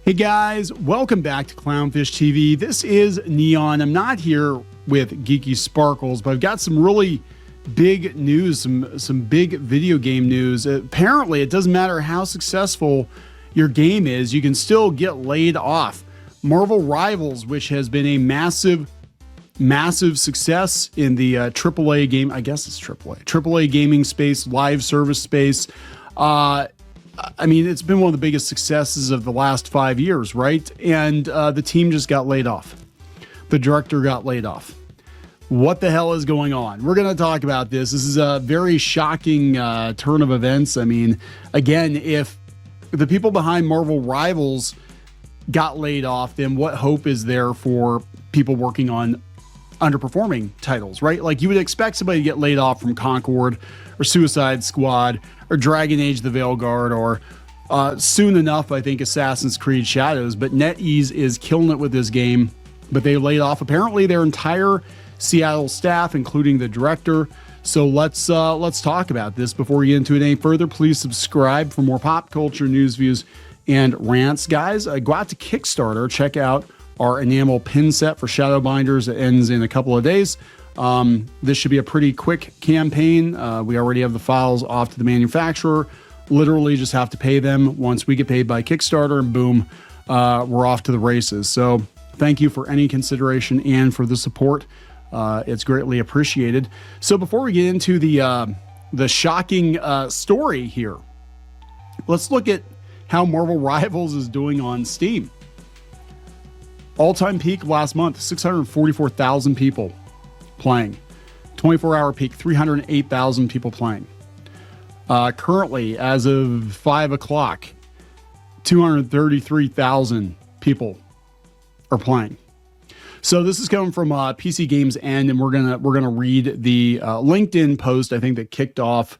Hey guys, welcome back to Clownfish TV. This is Kneon. I'm not here with Geeky Sparkles, but I've got some really big news, some big video game news. Apparently, it doesn't matter how successful your game is, you can still get laid off. Marvel Rivals, which has been a massive success in the AAA game, I guess it's AAA gaming space, live service space. I mean, it's been one of the biggest successes of the last 5 years, right? And the team just got laid off. The director got laid off. What the hell is going on? We're going to talk about this. This is a very shocking turn of events. I mean, again, if the people behind Marvel Rivals got laid off, then what hope is there for people working on underperforming titles, right? Like, you would expect somebody to get laid off from Concord or Suicide Squad or Dragon Age the Veilguard or soon enough, I think, Assassin's Creed Shadows. But NetEase is killing it with this game, but they laid off apparently their entire Seattle staff, including the director. So let's talk about this. Before we get into it any further, please subscribe for more pop culture news, views, and rants. Guys, go out to Kickstarter, check out our enamel pin set for Shadow Binders. It ends in a couple of days. This should be a pretty quick campaign. We already have the files off to the manufacturer. Literally just have to pay them. Once we get paid by Kickstarter, and boom, we're off to the races. So thank you for any consideration and for the support. It's greatly appreciated. So before we get into the shocking story here, let's look at how Marvel Rivals is doing on Steam. All-time peak last month, 644,000 people playing. 24-hour peak, 308,000 people playing. Currently, as of 5 o'clock, 233,000 people are playing. So this is coming from PC Games End, and we're gonna read the LinkedIn post, I think, that kicked off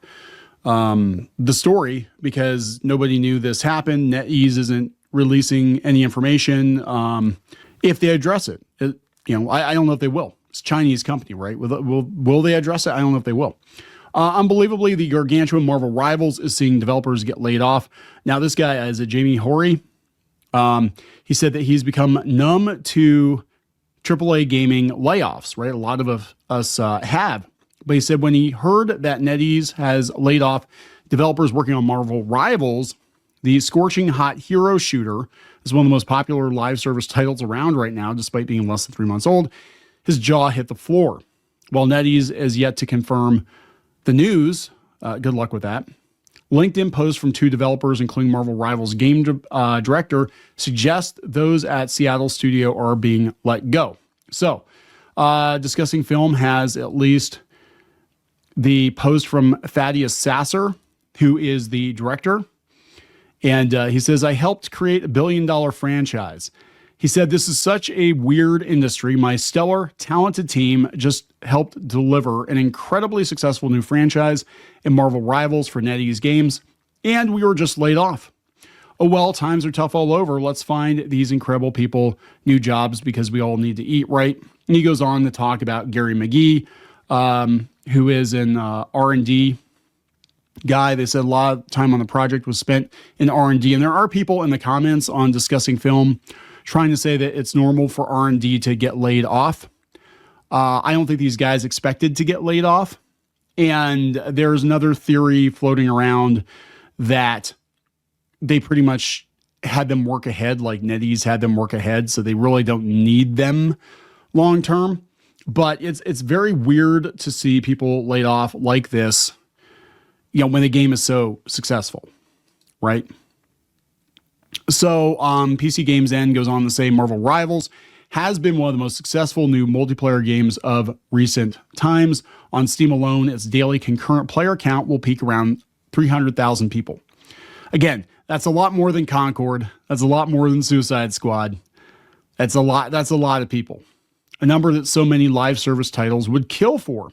the story, because nobody knew this happened. NetEase isn't releasing any information. If they address it, I don't know if they will. It's a Chinese company, right? Will they address it? I don't know if they will. Unbelievably, the gargantuan Marvel Rivals is seeing developers get laid off. Now, this guy is Jamie Horry. He said that he's become numb to AAA gaming layoffs, right? A lot of us have. But he said when he heard that NetEase has laid off developers working on Marvel Rivals, the scorching hot hero shooter is one of the most popular live service titles around right now, despite being less than 3 months old. His jaw hit the floor. While NetEase is yet to confirm the news, good luck with that. LinkedIn posts from 2 developers, including Marvel Rivals game director, suggest those at Seattle studio are being let go. So, Discussing Film has at least the post from Thaddeus Sasser, who is the director. And he says, I helped create a billion-dollar franchise. He said, this is such a weird industry. My stellar, talented team just helped deliver an incredibly successful new franchise in Marvel Rivals for NetEase Games, and we were just laid off. Oh, well, times are tough all over. Let's find these incredible people new jobs because we all need to eat, right? And he goes on to talk about Gary McGee, who is an R&D guy. They said a lot of time on the project was spent in R&D, and there are people in the comments on Discussing Film trying to say that it's normal for R&D to get laid off. I don't think these guys expected to get laid off. And there's another theory floating around that they pretty much had them work ahead, like NetEase had them work ahead, so they really don't need them long term. But it's very weird to see people laid off like this, when the game is so successful, right? So PC Games End goes on to say Marvel Rivals has been one of the most successful new multiplayer games of recent times. On Steam alone, its daily concurrent player count will peak around 300,000 people. Again, that's a lot more than Concord. That's a lot more than Suicide Squad. That's a lot of people. A number that so many live service titles would kill for.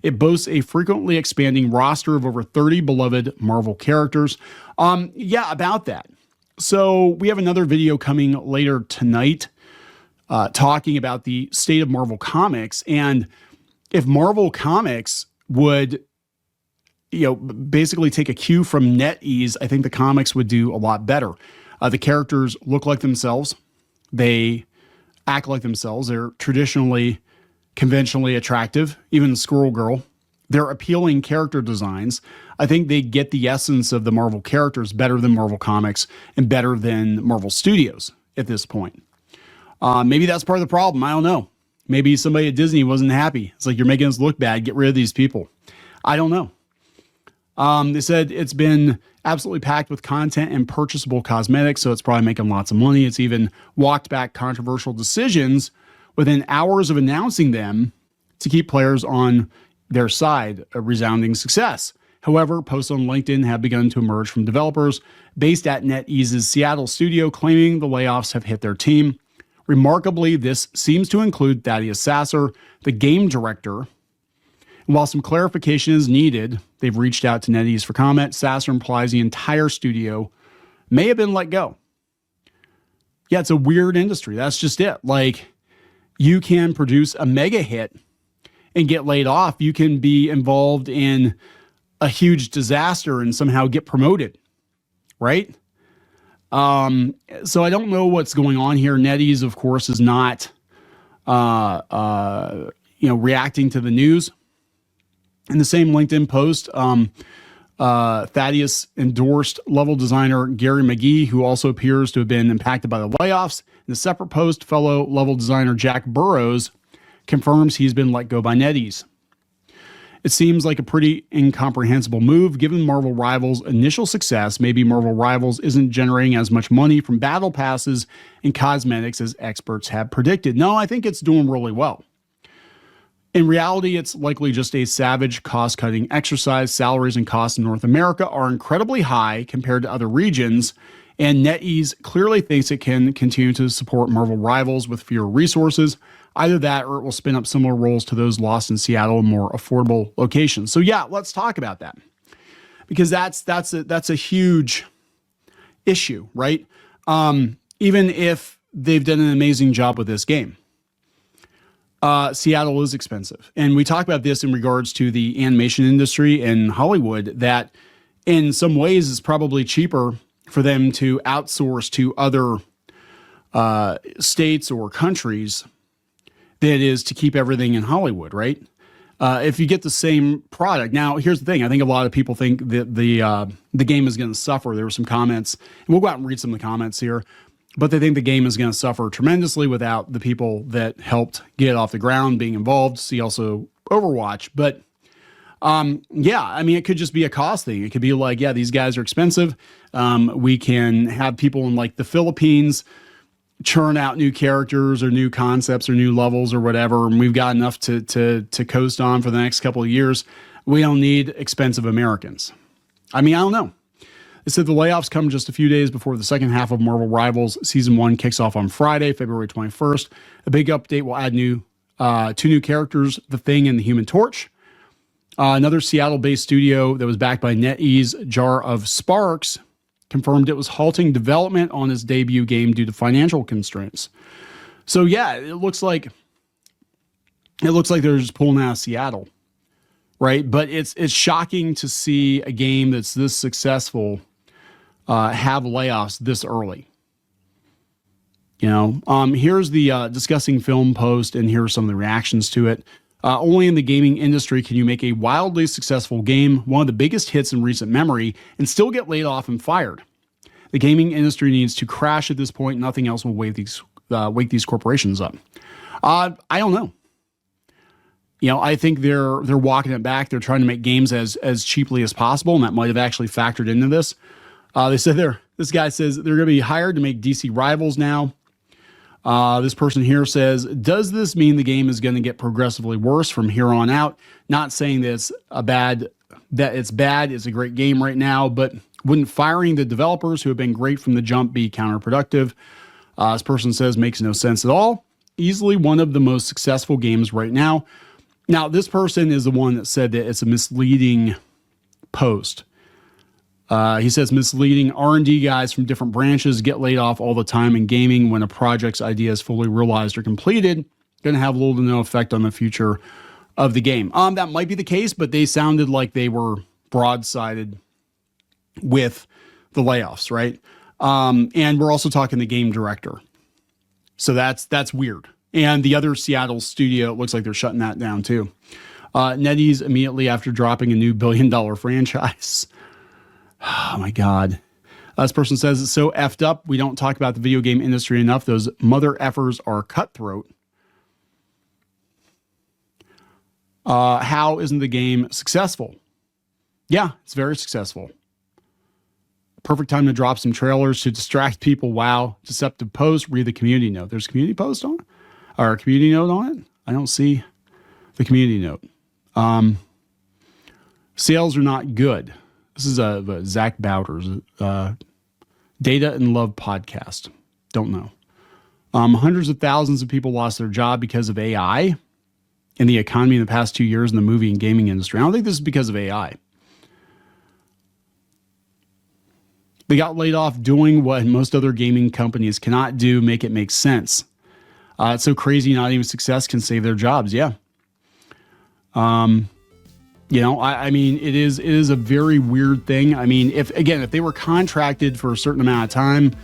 It boasts a frequently expanding roster of over 30 beloved Marvel characters. About that. So we have another video coming later tonight talking about the state of Marvel Comics. And if Marvel Comics would, basically take a cue from NetEase, I think the comics would do a lot better. The characters look like themselves. They act like themselves. They're traditionally, conventionally attractive, even the Squirrel Girl. They're appealing character designs. I think they get the essence of the Marvel characters better than Marvel Comics and better than Marvel Studios at this point. Maybe that's part of the problem. I don't know. Maybe somebody at Disney wasn't happy. It's like, you're making us look bad. Get rid of these people. I don't know. They said it's been absolutely packed with content and purchasable cosmetics, so it's probably making lots of money. It's even walked back controversial decisions within hours of announcing them to keep players on their side, a resounding success. However, posts on LinkedIn have begun to emerge from developers based at NetEase's Seattle studio claiming the layoffs have hit their team. Remarkably, this seems to include Thaddeus Sasser, the game director. And while some clarification is needed, they've reached out to NetEase for comment. Sasser implies the entire studio may have been let go. Yeah, it's a weird industry. That's just it. Like, you can produce a mega hit and get laid off. You can be involved in a huge disaster and somehow get promoted, right? So I don't know what's going on here. NetEase, of course, is not, reacting to the news. In the same LinkedIn post, Thaddeus endorsed level designer Gary McGee, who also appears to have been impacted by the layoffs. In a separate post, fellow level designer Jack Burrows confirms he's been let go by NetEase. It seems like a pretty incomprehensible move given Marvel Rivals' initial success. Maybe Marvel Rivals isn't generating as much money from battle passes and cosmetics as experts have predicted. No, I think it's doing really well. In reality, it's likely just a savage cost-cutting exercise. Salaries and costs in North America are incredibly high compared to other regions, and NetEase clearly thinks it can continue to support Marvel Rivals with fewer resources. Either that or it will spin up similar roles to those lost in Seattle in more affordable locations. So yeah, let's talk about that, because that's a huge issue, right? Even if they've done an amazing job with this game, Seattle is expensive. And we talk about this in regards to the animation industry in Hollywood, that in some ways is probably cheaper for them to outsource to other states or countries than it is to keep everything in Hollywood, right? If you get the same product. Now, here's the thing. I think a lot of people think that the game is going to suffer. There were some comments, and we'll go out and read some of the comments here, but they think the game is going to suffer tremendously without the people that helped get it off the ground being involved. See also Overwatch. But yeah, I mean, it could just be a cost thing. It could be like, yeah, these guys are expensive. We can have people in like the Philippines churn out new characters or new concepts or new levels or whatever, and we've got enough to coast on for the next couple of years. We don't need expensive Americans. I mean, I don't know. They said the layoffs come just a few days before the second half of Marvel Rivals Season 1 kicks off on Friday, February 21st. A big update will add two new characters, The Thing and the Human Torch. Another Seattle-based studio that was backed by NetEase, Jar of Sparks, confirmed it was halting development on its debut game due to financial constraints. So yeah, it looks like they're just pulling out of Seattle, right? But it's shocking to see a game that's this successful have layoffs this early. You know, here's the discussing film post, and here are some of the reactions to it. Only in the gaming industry can you make a wildly successful game, one of the biggest hits in recent memory, and still get laid off and fired. The gaming industry needs to crash at this point. Nothing else will wake these corporations up. I don't know. You know, I think they're walking it back. They're trying to make games as cheaply as possible, and that might have actually factored into this. They said this guy says they're going to be hired to make DC Rivals now. This person here says, does this mean the game is going to get progressively worse from here on out? Not saying that it's bad. It's a great game right now, but wouldn't firing the developers who have been great from the jump be counterproductive? This person says makes no sense at all. Easily one of the most successful games right now. Now, this person is the one that said that it's a misleading post. He says misleading. R&D guys from different branches get laid off all the time in gaming. When a project's idea is fully realized or completed, going to have little to no effect on the future of the game. That might be the case, but they sounded like they were broadsided with the layoffs, right? And we're also talking the game director. So that's weird. And the other Seattle studio, it looks like they're shutting that down too. NetEase immediately after dropping a new billion-dollar franchise. Oh my God. This person says it's so effed up. We don't talk about the video game industry enough. Those mother effers are cutthroat. How isn't the game successful? Yeah, it's very successful. Perfect time to drop some trailers to distract people. Wow. Deceptive post. Read the community note. There's a community post on it? Or a community note on it? I don't see the community note. Sales are not good. This is a Zach Bowders Data and Love podcast. Don't know. Hundreds of thousands of people lost their job because of AI in the economy in the past 2 years in the movie and gaming industry. I don't think this is because of AI. They got laid off doing what most other gaming companies cannot do, make it make sense. It's so crazy, not even success can save their jobs. Yeah. I mean, it is a very weird thing. I mean, if they were contracted for a certain amount of time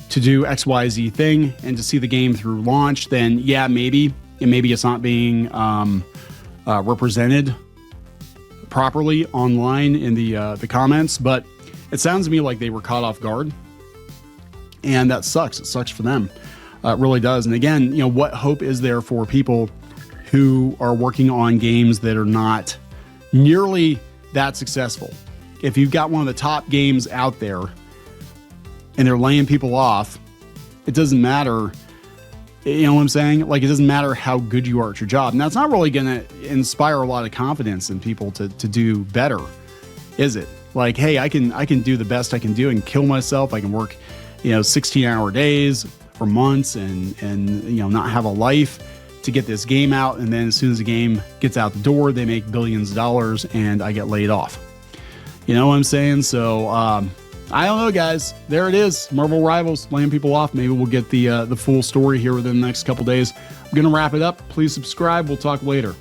to do XYZ thing and to see the game through launch, then yeah, maybe it's not being represented properly online in the comments, but it sounds to me like they were caught off guard, and that sucks. It sucks for them. It really does. And again, what hope is there for people who are working on games that are not nearly that successful? If you've got one of the top games out there and they're laying people off, it doesn't matter. You know what I'm saying? Like, it doesn't matter how good you are at your job. Now, it's not really going to inspire a lot of confidence in people to do better, is it? Like, hey, I can do the best I can do and kill myself. I can work, 16-hour days for months and not have a life to get this game out. And then as soon as the game gets out the door, they make billions of dollars and I get laid off. You know what I'm saying? So, I don't know, guys. There it is. Marvel Rivals laying people off. Maybe we'll get the full story here within the next couple days. I'm going to wrap it up. Please subscribe. We'll talk later.